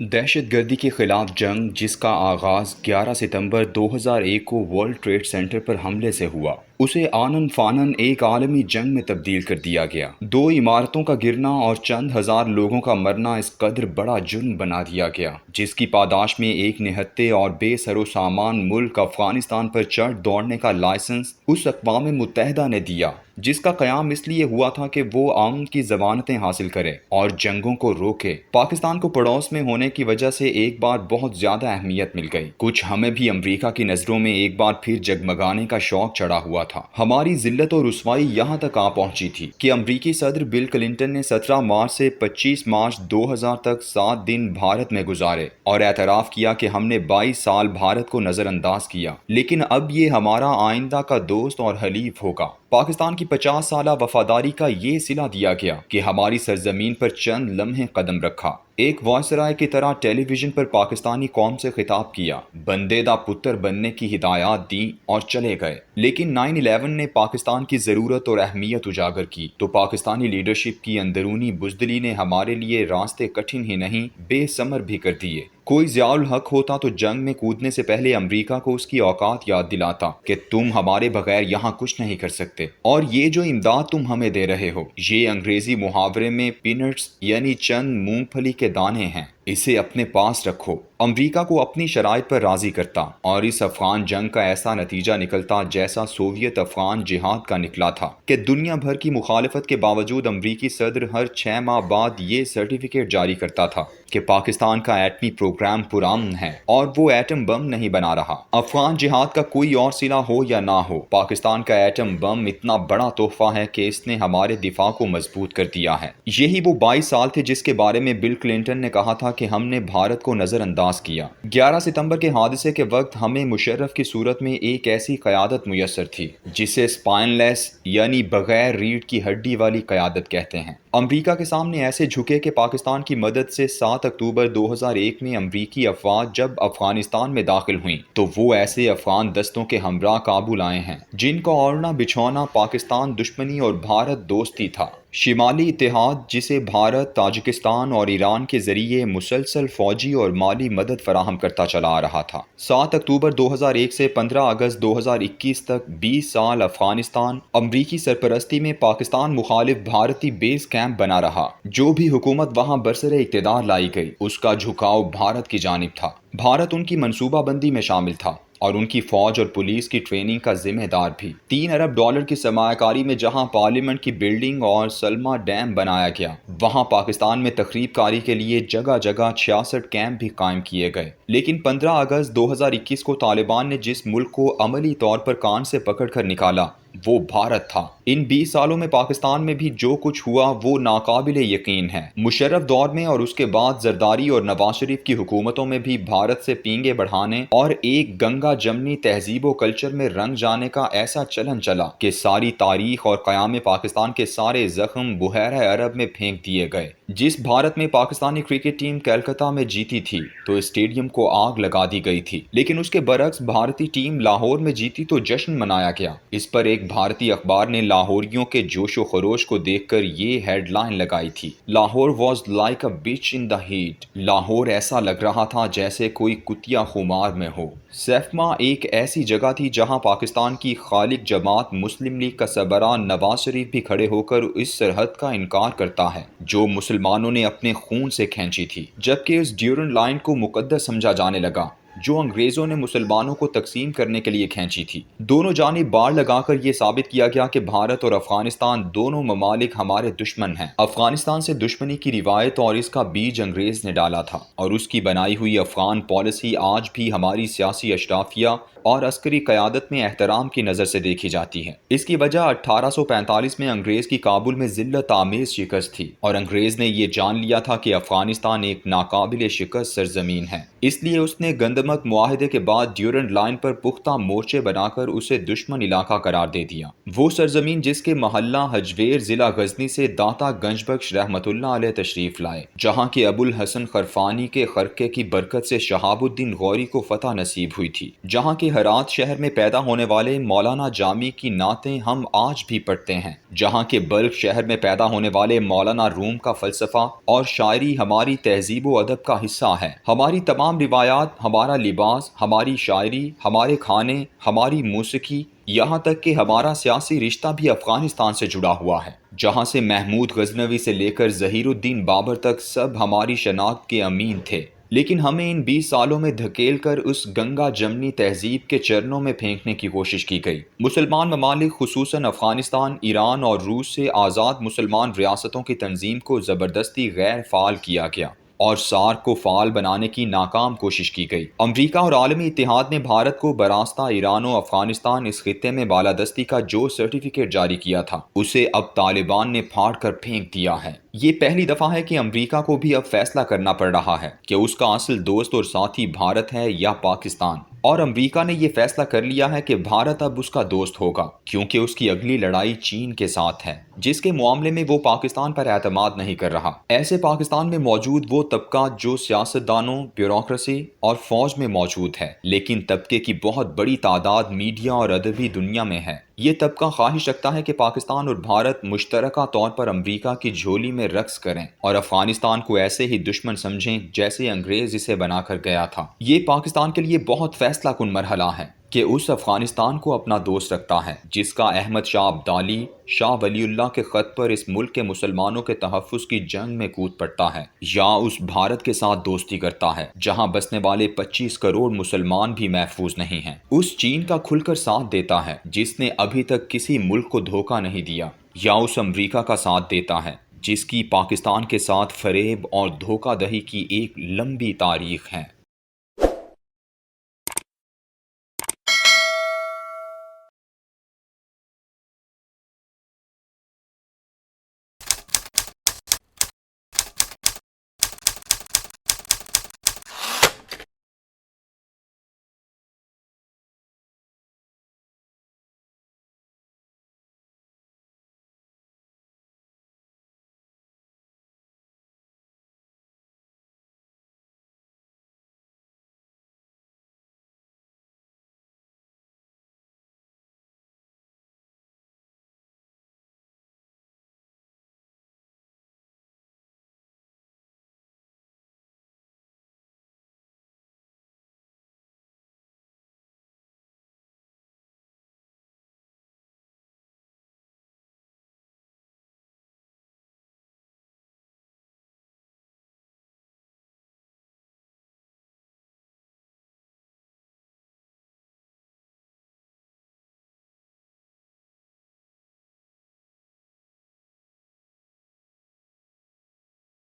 دہشت گردی کے خلاف جنگ، جس کا آغاز 11 ستمبر 2001 کو ورلڈ ٹریڈ سینٹر پر حملے سے ہوا، اسے آنن فانن ایک عالمی جنگ میں تبدیل کر دیا گیا۔ دو عمارتوں کا گرنا اور چند ہزار لوگوں کا مرنا اس قدر بڑا جرم بنا دیا گیا، جس کی پاداش میں ایک نہتے اور بے سر و سامان ملک افغانستان پر چڑھ دوڑنے کا لائسنس اس اقوام متحدہ نے دیا، جس کا قیام اس لیے ہوا تھا کہ وہ امن کی ضمانتیں حاصل کرے اور جنگوں کو روکے۔ پاکستان کو پڑوس میں ہونے کی وجہ سے ایک بار بہت زیادہ اہمیت مل گئی۔ کچھ ہمیں بھی امریکہ کی نظروں میں ایک بار پھر جگمگانے کا شوق چڑھا ہوا تھا۔ ہماری ذلت اور رسوائی یہاں تک آ پہنچی تھی کہ امریکی صدر بل کلنٹن نے 17 مارچ سے 25 مارچ 2000 تک 7 دن بھارت میں گزارے اور اعتراف کیا کہ ہم نے 22 سال بھارت کو نظر انداز کیا، لیکن اب یہ ہمارا آئندہ کا دوست اور حلیف ہوگا۔ پاکستان کی 50 سالہ وفاداری کا یہ صلہ دیا گیا کہ ہماری سرزمین پر چند لمحے قدم رکھا، ایک وائسرائے کی طرح ٹیلی ویژن پر پاکستانی قوم سے خطاب کیا، بندے دا پتر بننے کی ہدایات دیں اور چلے گئے۔ لیکن 9/11 نے پاکستان کی ضرورت اور اہمیت اجاگر کی تو پاکستانی لیڈرشپ کی اندرونی بزدلی نے ہمارے لیے راستے کٹھن ہی نہیں، بے ثمر بھی کر دیے۔ کوئی ضیاء الحق ہوتا تو جنگ میں کودنے سے پہلے امریکہ کو اس کی اوقات یاد دلاتا کہ تم ہمارے بغیر یہاں کچھ نہیں کر سکتے، اور یہ جو امداد تم ہمیں دے رہے ہو، یہ انگریزی محاورے میں پینٹس یعنی چند مونگ پھلی کے دانے ہیں، اسے اپنے پاس رکھو۔ امریکہ کو اپنی شرائط پر راضی کرتا اور اس افغان جنگ کا ایسا نتیجہ نکلتا جیسا سوویت افغان جہاد کا نکلا تھا کہ دنیا بھر کی مخالفت کے باوجود امریکی صدر ہر 6 ماہ بعد یہ سرٹیفکیٹ جاری کرتا تھا کہ پاکستان کا ایٹمی پروگرام پرامن ہے اور وہ ایٹم بم نہیں بنا رہا۔ افغان جہاد کا کوئی اور سلا ہو یا نہ ہو، پاکستان کا ایٹم بم اتنا بڑا تحفہ ہے کہ اس نے ہمارے دفاع کو مضبوط کر دیا ہے۔ یہی وہ 22 سال تھے جس کے بارے میں بل کلنٹن نے کہا تھا کہ ہم نے بھارت کو نظر انداز کیا۔ 11 ستمبر کے حادثے کے وقت ہمیں مشرف کی صورت میں ایک ایسی قیادت میسر تھی جسے اسپائن لیس یعنی بغیر ریڑھ کی ہڈی والی قیادت کہتے ہیں۔ امریکہ کے سامنے ایسے جھکے کہ پاکستان کی مدد سے 7 اکتوبر 2001 میں امریکی افواج جب افغانستان میں داخل ہوئیں تو وہ ایسے افغان دستوں کے ہمراہ کابل آئے ہیں جن کا اوڑھنا بچھونا پاکستان دشمنی اور بھارت دوستی تھا۔ شمالی اتحاد، جسے بھارت، تاجکستان اور ایران کے ذریعے مسلسل فوجی اور مالی مدد فراہم کرتا چلا آ رہا تھا۔ 7 اکتوبر 2001 سے 15 اگست 2021 تک 20 سال افغانستان امریکی سرپرستی میں پاکستان مخالف بھارتی بیس کیمپ بنا رہا۔ جو بھی حکومت وہاں برسر اقتدار لائی گئی، اس کا جھکاؤ بھارت کی جانب تھا۔ بھارت ان کی منصوبہ بندی میں شامل تھا اور ان کی فوج اور پولیس کی ٹریننگ کا ذمہ دار بھی۔ $3 ارب کی سرمایہ کاری میں جہاں پارلیمنٹ کی بلڈنگ اور سلما ڈیم بنایا گیا، وہاں پاکستان میں تخریب کاری کے لیے جگہ جگہ 66 کیمپ بھی قائم کیے گئے۔ لیکن 15 اگست 2021 کو طالبان نے جس ملک کو عملی طور پر کان سے پکڑ کر نکالا، وہ بھارت تھا۔ ان 20 سالوں میں پاکستان میں بھی جو کچھ ہوا وہ ناقابل یقین ہے۔ مشرف دور میں اور اس کے بعد زرداری اور نواز شریف کی حکومتوں میں بھی بھارت سے پینگے بڑھانے اور ایک گنگا جمنی تہذیب و کلچر میں رنگ جانے کا ایسا چلن چلا کہ ساری تاریخ اور قیام پاکستان کے سارے زخم بحیرہ عرب میں پھینک دیے گئے۔ جس بھارت میں پاکستانی کرکٹ ٹیم کلکتہ میں جیتی تھی تو اسٹیڈیم کو آگ لگا دی گئی تھی، لیکن اس کے برعکس بھارتی ٹیم لاہور میں جیتی تو جشن منایا گیا۔ اس پر ایک بھارتی اخبار نے لاہوریوں کے جوش و خروش کو دیکھ کر یہ ہیڈ لائن لگائی تھی: Lahore was like a beach in the heat. Lahore ایسا لگ رہا تھا جیسے کوئی کتیا خمار میں ہو۔ سیفما ایک ایسی جگہ تھی جہاں پاکستان کی خالق جماعت مسلم لیگ کا سربراہ نواز شریف بھی کھڑے ہو کر اس سرحد کا انکار کرتا ہے جو مسلمانوں نے اپنے خون سے کھینچی تھی، جبکہ اس ڈیورنڈ لائن کو مقدس سمجھا جانے لگا جو انگریزوں نے مسلمانوں کو تقسیم کرنے کے لیے کھینچی تھی۔ دونوں جانب بار لگا کر یہ ثابت کیا گیا کہ بھارت اور افغانستان دونوں ممالک ہمارے دشمن ہیں۔ افغانستان سے دشمنی کی روایت اور اس کا بیج انگریز نے ڈالا تھا، اور اس کی بنائی ہوئی افغان پالیسی آج بھی ہماری سیاسی اشرافیہ اور عسکری قیادت میں احترام کی نظر سے دیکھی جاتی ہے۔ اس کی وجہ 1845 میں انگریز کی کابل میں ذلت آمیز شکست تھی، اور انگریز نے یہ جان لیا تھا کہ افغانستان ایک ناقابل شکست سرزمین ہے۔ اس لیے اس نے گندمک معاہدے کے بعد ڈیورنڈ لائن پر پختہ مورچے بنا کر اسے دشمن علاقہ قرار دے دیا۔ وہ سرزمین جس کے محلہ حجویر ضلع غزنی سے داتا گنج بخش رحمۃ اللہ علیہ تشریف لائے، جہاں کے ابو الحسن خرفانی کے خرقے کی برکت سے شہاب الدین غوری کو فتح نصیب ہوئی تھی، جہاں کے ہرات شہر میں پیدا ہونے والے مولانا جامی کی نعتیں ہم آج بھی پڑھتے ہیں، جہاں کہ بلخ شہر میں پیدا ہونے والے مولانا روم کا فلسفہ اور شاعری ہماری تہذیب و ادب کا حصہ ہے۔ ہماری تمام روایات، ہمارا لباس، ہماری شاعری، ہمارے کھانے، ہماری موسیقی، یہاں تک کہ ہمارا سیاسی رشتہ بھی افغانستان سے جڑا ہوا ہے، جہاں سے محمود غزنوی سے لے کر ظہیر الدین بابر تک سب ہماری شناخت کے امین تھے۔ لیکن ہمیں ان 20 سالوں میں دھکیل کر اس گنگا جمنی تہذیب کے چرنوں میں پھینکنے کی کوشش کی گئی۔ مسلمان ممالک خصوصاً افغانستان، ایران اور روس سے آزاد مسلمان ریاستوں کی تنظیم کو زبردستی غیر فعال کیا گیا اور سارک کو فعال بنانے کی ناکام کوشش کی گئی۔ امریکہ اور عالمی اتحاد نے بھارت کو براستہ ایران و افغانستان اس خطے میں بالادستی کا جو سرٹیفکیٹ جاری کیا تھا، اسے اب طالبان نے پھاڑ کر پھینک دیا ہے۔ یہ پہلی دفعہ ہے کہ امریکہ کو بھی اب فیصلہ کرنا پڑ رہا ہے کہ اس کا اصل دوست اور ساتھی بھارت ہے یا پاکستان، اور امریکہ نے یہ فیصلہ کر لیا ہے کہ بھارت اب اس کا دوست ہوگا، کیونکہ اس کی اگلی لڑائی چین کے ساتھ ہے، جس کے معاملے میں وہ پاکستان پر اعتماد نہیں کر رہا۔ ایسے پاکستان میں موجود وہ طبقہ جو سیاستدانوں، بیوروکریسی اور فوج میں موجود ہے، لیکن طبقے کی بہت بڑی تعداد میڈیا اور ادبی دنیا میں ہے۔ یہ طبقہ خواہش رکھتا ہے کہ پاکستان اور بھارت مشترکہ طور پر امریکہ کی جھولی میں رقص کریں اور افغانستان کو ایسے ہی دشمن سمجھیں جیسے انگریز اسے بنا کر گیا تھا۔ یہ پاکستان کے لیے بہت فیصلہ کن مرحلہ ہے کہ اس افغانستان کو اپنا دوست رکھتا ہے جس کا احمد شاہ ابدالی، شاہ ولی اللہ کے خط پر اس ملک کے مسلمانوں کے تحفظ کی جنگ میں کود پڑتا ہے، یا اس بھارت کے ساتھ دوستی کرتا ہے جہاں بسنے والے 25 کروڑ مسلمان بھی محفوظ نہیں ہیں، اس چین کا کھل کر ساتھ دیتا ہے جس نے ابھی تک کسی ملک کو دھوکہ نہیں دیا، یا اس امریکہ کا ساتھ دیتا ہے جس کی پاکستان کے ساتھ فریب اور دھوکہ دہی کی ایک لمبی تاریخ ہے۔